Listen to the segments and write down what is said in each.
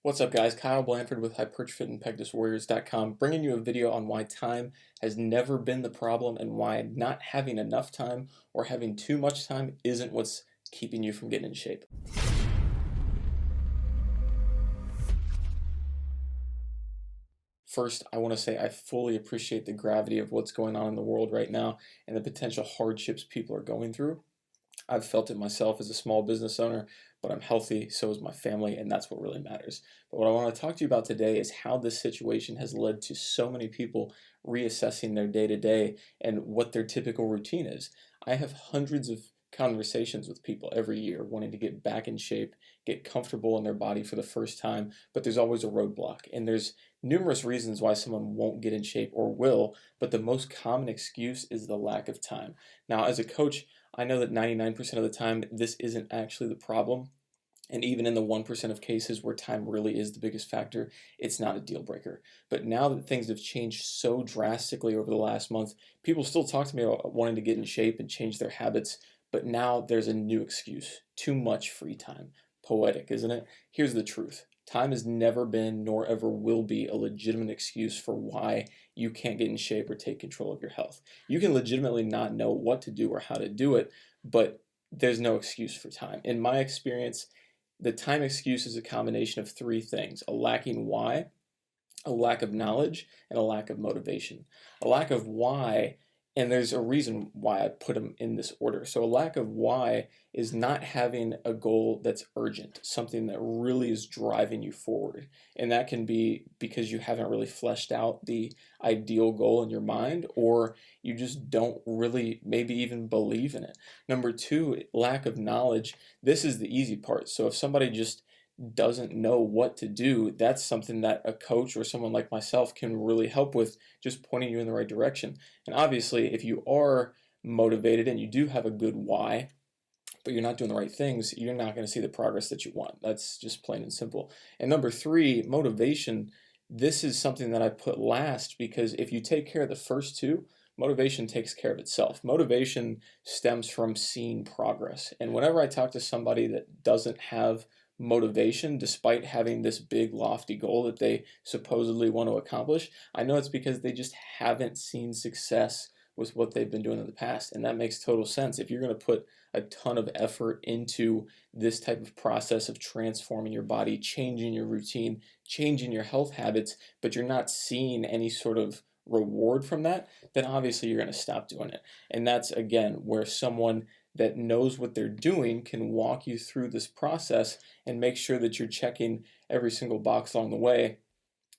What's up, guys? Kyle Blanford with hypertrophyandpectuswarriors.com, bringing you a video on why time has never been the problem and why not having enough time or having too much time isn't what's keeping you from getting in shape. First, I want to say I fully appreciate the gravity of what's going on in the world right now and the potential hardships people are going through. I've felt it myself as a small business owner, but I'm healthy, so is my family, and that's what really matters. But what I want to talk to you about today is how this situation has led to so many people reassessing their day-to-day and what their typical routine is. I have hundreds of conversations with people every year wanting to get back in shape, get comfortable in their body for the first time, but there's always a roadblock. And there's numerous reasons why someone won't get in shape or will, but the most common excuse is the lack of time. Now, as a coach, I know that 99% of the time this isn't actually the problem. And even in the 1% of cases where time really is the biggest factor, it's not a deal breaker. But now that things have changed so drastically over the last month, people still talk to me about wanting to get in shape and change their habits. But now there's a new excuse: too much free time. Poetic, isn't it? Here's the truth. Time has never been, nor ever will be, a legitimate excuse for why you can't get in shape or take control of your health. You can legitimately not know what to do or how to do it, but there's no excuse for time. In my experience, the time excuse is a combination of three things: a lacking why, a lack of knowledge, and a lack of motivation. A lack of why, and there's a reason why I put them in this order. So a lack of why is not having a goal that's urgent, something that really is driving you forward. And that can be because you haven't really fleshed out the ideal goal in your mind, or you just don't really maybe even believe in it. Number two, lack of knowledge. This is the easy part. So if somebody just doesn't know what to do, that's something that a coach or someone like myself can really help with, just pointing you in the right direction. And obviously, if you are motivated and you do have a good why, but you're not doing the right things, you're not going to see the progress that you want. That's just plain and simple. And number three, motivation. This is something that I put last because if you take care of the first two, motivation takes care of itself. Motivation stems from seeing progress. And whenever I talk to somebody that doesn't have motivation, despite having this big lofty goal that they supposedly want to accomplish, I know it's because they just haven't seen success with what they've been doing in the past. And that makes total sense. If you're going to put a ton of effort into this type of process of transforming your body, changing your routine, changing your health habits, but you're not seeing any sort of reward from that, then obviously you're going to stop doing it. And that's, again, where someone that knows what they're doing can walk you through this process and make sure that you're checking every single box along the way,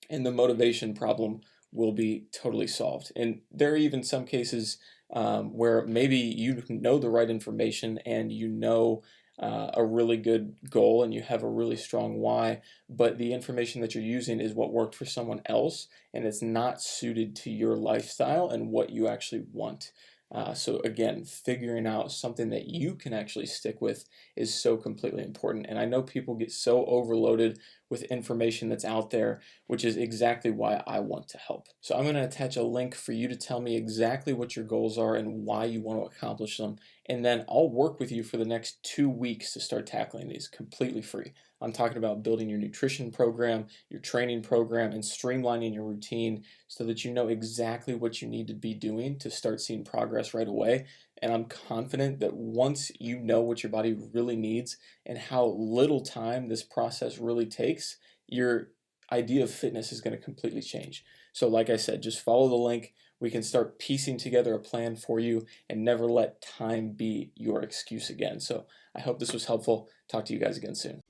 and the motivation problem will be totally solved. And there are even some cases where maybe you know the right information and you know a really good goal and you have a really strong why, but the information that you're using is what worked for someone else and it's not suited to your lifestyle and what you actually want. So again, figuring out something that you can actually stick with is so completely important. And I know people get so overloaded with information that's out there, which is exactly why I want to help. So I'm going to attach a link for you to tell me exactly what your goals are and why you want to accomplish them. And then I'll work with you for the next 2 weeks to start tackling these completely free. I'm talking about building your nutrition program, your training program, and streamlining your routine so that you know exactly what you need to be doing to start seeing progress right away. And I'm confident that once you know what your body really needs and how little time this process really takes, your idea of fitness is going to completely change. So like I said, just follow the link. We can start piecing together a plan for you and never let time be your excuse again. So I hope this was helpful. Talk to you guys again soon.